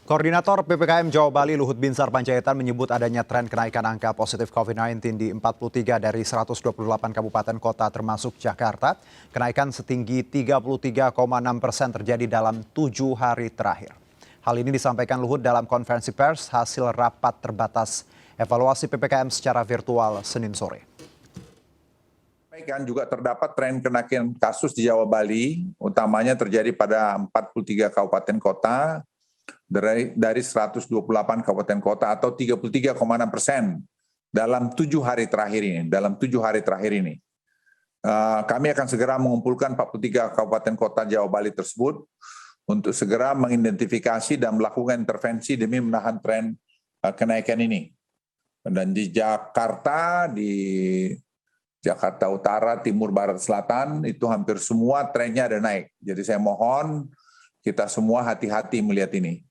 Koordinator PPKM Jawa Bali Luhut Binsar Panjaitan menyebut adanya tren kenaikan angka positif COVID-19 di 43 dari 128 kabupaten kota termasuk Jakarta. Kenaikan setinggi 33,6% terjadi dalam 7 hari terakhir. Hal ini disampaikan Luhut dalam konferensi pers hasil rapat terbatas evaluasi PPKM secara virtual Senin sore. Juga terdapat tren kenaikan kasus di Jawa Bali, utamanya terjadi pada 43 kabupaten kota, dari 128 kabupaten kota atau 33,6% dalam 7 hari terakhir ini. Kami akan segera mengumpulkan 43 kabupaten kota Jawa Bali tersebut untuk segera mengidentifikasi dan melakukan intervensi demi menahan tren kenaikan ini. Dan di Jakarta Utara, Timur, Barat, Selatan itu hampir semua trennya ada naik. Jadi saya mohon kita semua hati-hati melihat ini.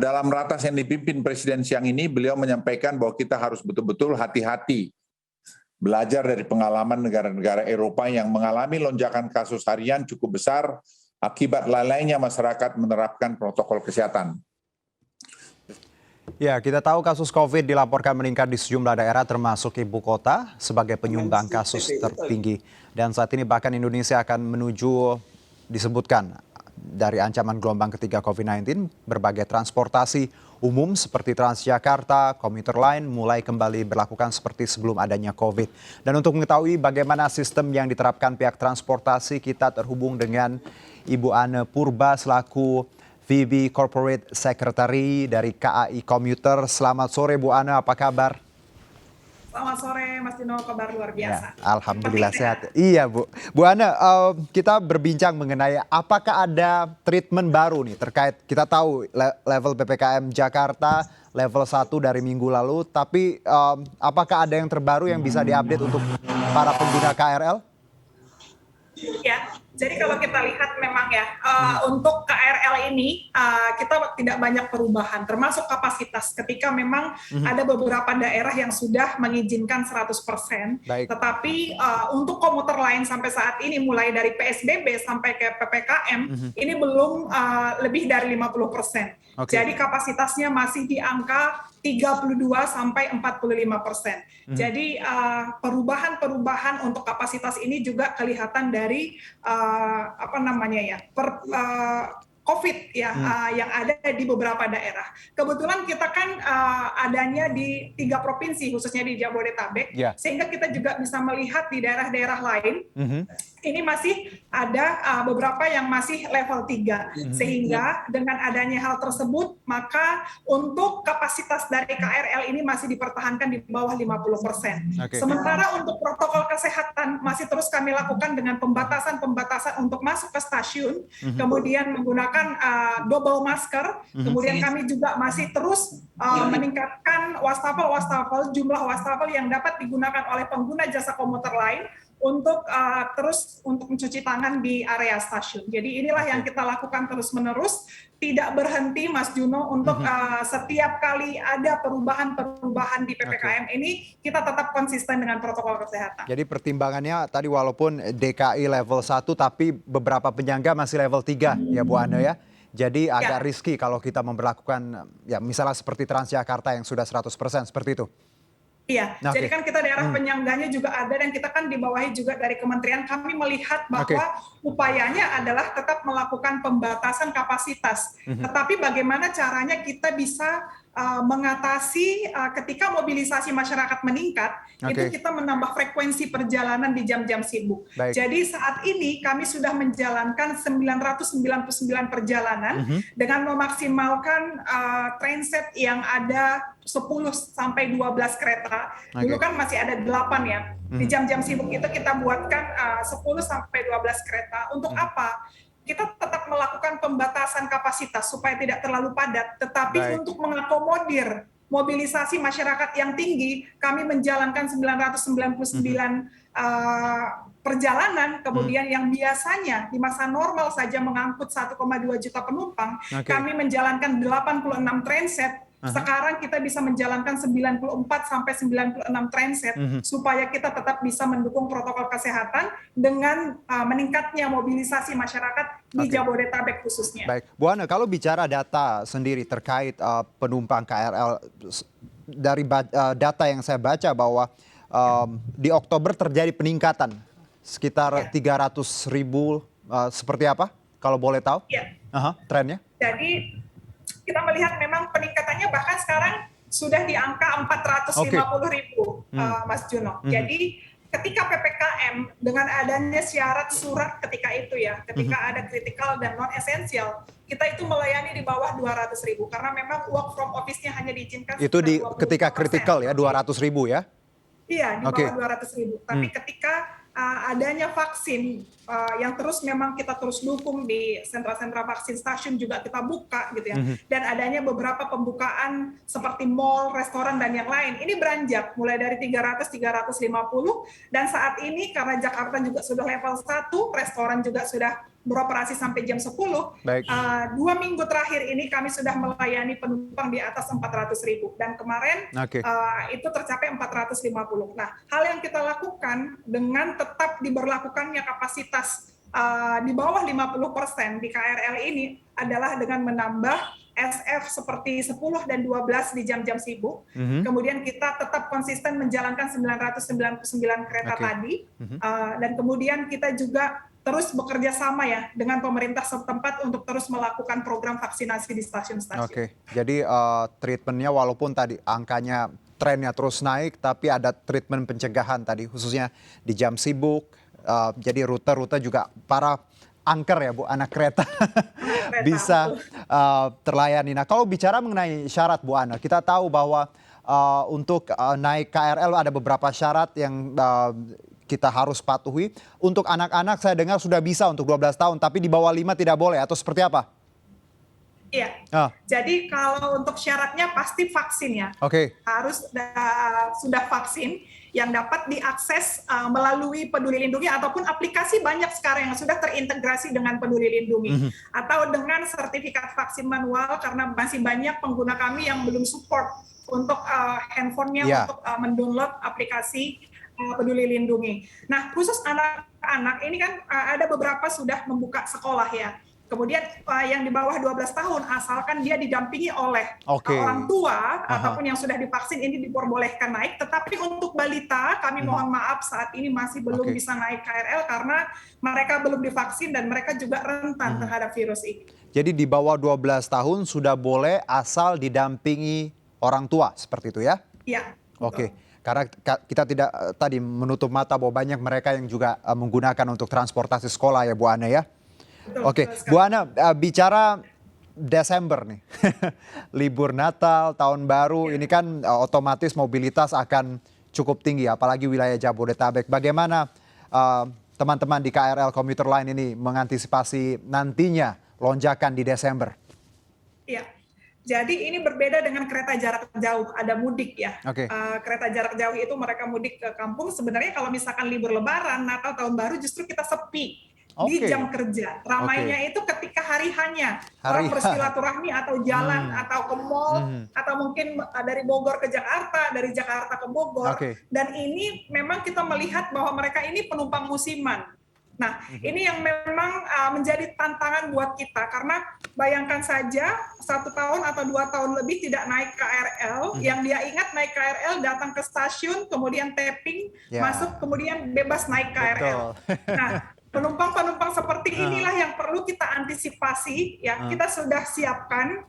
Dalam ratas yang dipimpin Presiden siang ini, beliau menyampaikan bahwa kita harus betul-betul hati-hati belajar dari pengalaman negara-negara Eropa yang mengalami lonjakan kasus harian cukup besar akibat lalainya masyarakat menerapkan protokol kesehatan. Ya, kita tahu kasus COVID dilaporkan meningkat di sejumlah daerah termasuk ibu kota sebagai penyumbang kasus tertinggi. Dan saat ini bahkan Indonesia akan menuju disebutkan dari ancaman gelombang ketiga COVID-19, berbagai transportasi umum seperti Transjakarta, komuter lain mulai kembali berlakukan seperti sebelum adanya COVID. Dan untuk mengetahui bagaimana sistem yang diterapkan pihak transportasi, kita terhubung dengan Ibu Ane Purba selaku VP Corporate Secretary dari KAI Komuter. Selamat sore Bu Ane, apa kabar? Selamat sore Mas Dino, kabar luar biasa. Ya, alhamdulillah sehat. Iya Bu. Bu Ane, kita berbincang mengenai apakah ada treatment baru nih terkait, kita tahu level PPKM Jakarta level 1 dari minggu lalu, tapi apakah ada yang terbaru yang bisa diupdate untuk para pengguna KRL? Ya, jadi kalau kita lihat memang ya untuk KRL ini kita tidak banyak perubahan, termasuk kapasitas ketika memang ada beberapa daerah yang sudah mengizinkan 100%, tetapi untuk komuter lain sampai saat ini mulai dari PSBB sampai ke PPKM ini belum lebih dari 50%. Jadi kapasitasnya masih di angka 32 sampai 45%. Jadi perubahan untuk kapasitas ini juga kelihatan dari COVID ya yang ada di beberapa daerah. Kebetulan kita kan adanya di 3 provinsi khususnya di Jabodetabek, sehingga kita juga bisa melihat di daerah-daerah lain ini masih ada beberapa yang masih level 3. Sehingga dengan adanya hal tersebut, maka untuk kapasitas dari KRL ini masih dipertahankan di bawah 50%. Sementara untuk protokol kesehatan masih terus kami lakukan dengan pembatasan untuk masuk ke stasiun, kemudian menggunakan double masker, kemudian kami juga masih terus meningkatkan jumlah wastafel yang dapat digunakan oleh pengguna jasa komuter lain untuk terus mencuci tangan di area stasiun. Jadi inilah yang kita lakukan terus-menerus, tidak berhenti Mas Juno untuk setiap kali ada perubahan di PPKM ini kita tetap konsisten dengan protokol kesehatan. Jadi pertimbangannya tadi walaupun DKI level 1 tapi beberapa penyangga masih level 3 ya Bu Ane ya. Jadi agak riski kalau kita memberlakukan ya misalnya seperti Transjakarta yang sudah 100% seperti itu. Iya, jadi kan kita daerah penyangganya juga ada dan kita kan dibawahi juga dari kementerian, kami melihat bahwa upayanya adalah tetap melakukan pembatasan kapasitas. Tetapi bagaimana caranya kita bisa mengatasi ketika mobilisasi masyarakat meningkat, itu kita menambah frekuensi perjalanan di jam-jam sibuk. Jadi saat ini kami sudah menjalankan 999 perjalanan dengan memaksimalkan trainset yang ada 10 sampai 12 kereta. Dulu kan masih ada 8 ya. Di jam-jam sibuk itu kita buatkan 10 sampai 12 kereta. Untuk apa? Kita tetap melakukan pembatasan kapasitas supaya tidak terlalu padat, tetapi untuk mengakomodir mobilisasi masyarakat yang tinggi, kami menjalankan 999 perjalanan, kemudian yang biasanya di masa normal saja mengangkut 1,2 juta penumpang, kami menjalankan 86 trainset Sekarang kita bisa menjalankan 94 sampai 96 transit supaya kita tetap bisa mendukung protokol kesehatan dengan meningkatnya mobilisasi masyarakat di Jabodetabek khususnya. Baik, Bu Ana, kalau bicara data sendiri terkait penumpang KRL, dari data yang saya baca bahwa di Oktober terjadi peningkatan sekitar 300.000, seperti apa kalau boleh tahu? Trennya? Jadi kita melihat memang peningkatannya bahkan sekarang sudah di angka 450.000, Mas Juno. Jadi ketika PPKM dengan adanya syarat surat ketika itu ya, ketika ada kritikal dan non esensial, kita itu melayani di bawah 200.000 karena memang work from office-nya hanya diizinkan itu di ketika kritikal ya 200.000 ya? Iya, di bawah 200.000. Tapi ketika adanya vaksin yang terus memang kita terus dukung di sentra-sentra vaksin, stasiun juga kita buka gitu ya. Dan adanya beberapa pembukaan seperti mall, restoran dan yang lain. Ini beranjak mulai dari 300, 350 dan saat ini karena Jakarta juga sudah level 1, restoran juga sudah beroperasi sampai jam 10. 2 minggu terakhir ini kami sudah melayani penumpang di atas 400.000 dan kemarin itu tercapai 450. Nah, hal yang kita lakukan dengan tetap diberlakukannya kapasitas di bawah 50% di KRL ini adalah dengan menambah SF seperti 10 dan 12 di jam-jam sibuk. Kemudian kita tetap konsisten menjalankan 999 kereta tadi. Dan kemudian kita juga terus bekerja sama ya dengan pemerintah setempat untuk terus melakukan program vaksinasi di stasiun-stasiun. Jadi treatmentnya walaupun tadi angkanya trennya terus naik, tapi ada treatment pencegahan tadi khususnya di jam sibuk. Jadi rute-rute juga para angker ya Bu, anak kereta bisa terlayani. Nah kalau bicara mengenai syarat Bu Ana, kita tahu bahwa untuk naik KRL ada beberapa syarat yang kita harus patuhi. Untuk anak-anak saya dengar sudah bisa untuk 12 tahun, tapi di bawah 5 tidak boleh atau seperti apa? Iya, jadi kalau untuk syaratnya pasti vaksin ya. Harus sudah vaksin yang dapat diakses melalui Peduli Lindungi ataupun aplikasi banyak sekarang yang sudah terintegrasi dengan Peduli Lindungi. Atau dengan sertifikat vaksin manual karena masih banyak pengguna kami yang belum support untuk handphonenya untuk mendownload aplikasi Peduli Lindungi. Nah, khusus anak-anak ini kan ada beberapa sudah membuka sekolah ya. Kemudian yang di bawah 12 tahun asalkan dia didampingi oleh orang tua ataupun yang sudah divaksin ini diperbolehkan naik. Tetapi untuk balita kami mohon maaf saat ini masih belum bisa naik KRL karena mereka belum divaksin dan mereka juga rentan terhadap virus ini. Jadi di bawah 12 tahun sudah boleh asal didampingi orang tua seperti itu ya? Iya. Karena kita tidak tadi menutup mata bahwa banyak mereka yang juga menggunakan untuk transportasi sekolah ya Bu Ana ya. Bu Ana, bicara Desember nih, libur Natal, Tahun Baru, ini kan otomatis mobilitas akan cukup tinggi, apalagi wilayah Jabodetabek. Bagaimana teman-teman di KRL Komuter Line ini mengantisipasi nantinya lonjakan di Desember? Iya. Jadi ini berbeda dengan kereta jarak jauh, ada mudik ya. Kereta jarak jauh itu mereka mudik ke kampung. Sebenarnya kalau misalkan libur Lebaran, Natal, Tahun Baru justru kita sepi di jam kerja. Ramainya itu ketika hari hanya orang bersilaturahmi atau jalan atau ke mall atau mungkin dari Bogor ke Jakarta, dari Jakarta ke Bogor. Dan ini memang kita melihat bahwa mereka ini penumpang musiman. Nah, ini yang memang menjadi tantangan buat kita karena bayangkan saja 1 tahun atau 2 tahun lebih tidak naik KRL, yang dia ingat naik KRL datang ke stasiun, kemudian tapping, masuk, kemudian bebas naik KRL. Nah, penumpang-penumpang seperti inilah yang perlu kita antisipasi ya. Kita sudah siapkan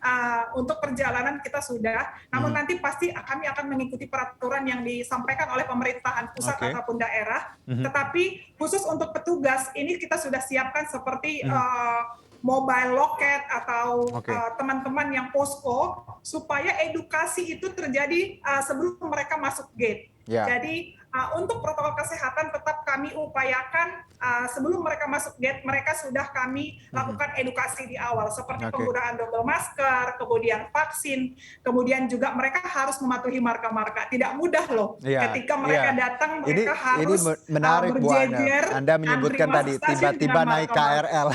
untuk perjalanan kita sudah, namun nanti pasti kami akan mengikuti peraturan yang disampaikan oleh pemerintahan pusat ataupun daerah. Tetapi khusus untuk petugas ini kita sudah siapkan seperti mobile loket atau teman-teman yang posko supaya edukasi itu terjadi sebelum mereka masuk gate. Jadi untuk protokol kesehatan tetap kami upayakan sebelum mereka masuk gate, mereka sudah kami lakukan edukasi di awal, seperti penggunaan double masker, kemudian vaksin, kemudian juga mereka harus mematuhi marka-marka. Tidak mudah loh, ketika mereka datang, mereka harus menarik, Bu Ana. Anda menyebutkan tadi tiba-tiba naik KRL.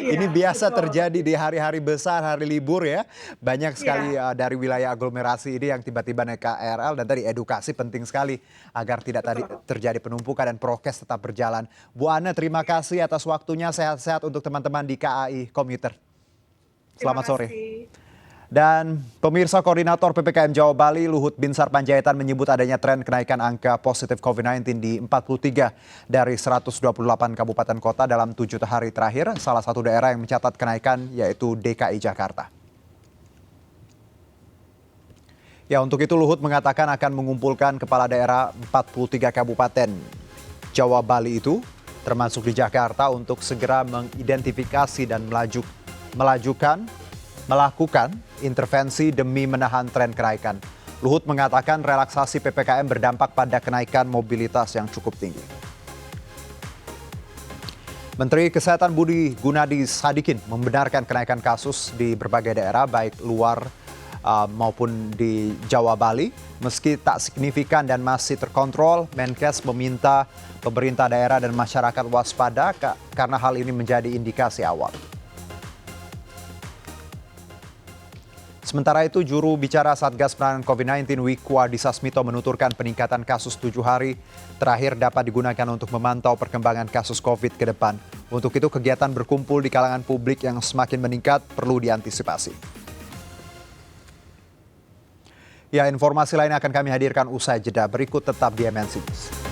Ini biasa terjadi di hari-hari besar, hari libur ya. Banyak sekali dari wilayah aglomerasi ini yang tiba-tiba naik KRL, dan tadi edukasi penting sekali agar tidak tadi terjadi penumpukan dan prokes tetap berjalan. Bu Ana, terima kasih atas waktunya. Sehat-sehat untuk teman-teman di KAI Komuter. Selamat sore. Dan pemirsa, Koordinator PPKM Jawa Bali Luhut Binsar Panjaitan menyebut adanya tren kenaikan angka positif COVID-19 di 43 dari 128 kabupaten kota dalam 7 hari terakhir. Salah satu daerah yang mencatat kenaikan yaitu DKI Jakarta. Ya, untuk itu Luhut mengatakan akan mengumpulkan kepala daerah 43 kabupaten Jawa Bali itu, termasuk di Jakarta, untuk segera mengidentifikasi dan melakukan intervensi demi menahan tren kenaikan. Luhut mengatakan relaksasi PPKM berdampak pada kenaikan mobilitas yang cukup tinggi. Menteri Kesehatan Budi Gunadi Sadikin membenarkan kenaikan kasus di berbagai daerah baik luar maupun di Jawa Bali. Meski tak signifikan dan masih terkontrol, Menkes meminta pemerintah daerah dan masyarakat waspada karena hal ini menjadi indikasi awal. Sementara itu, juru bicara Satgas Penanganan COVID-19 Wiku Adhisa Smito menuturkan peningkatan kasus 7 hari terakhir dapat digunakan untuk memantau perkembangan kasus COVID ke depan. Untuk itu, kegiatan berkumpul di kalangan publik yang semakin meningkat perlu diantisipasi. Ya, informasi lain akan kami hadirkan usai jeda. Berikut tetap di MNC News.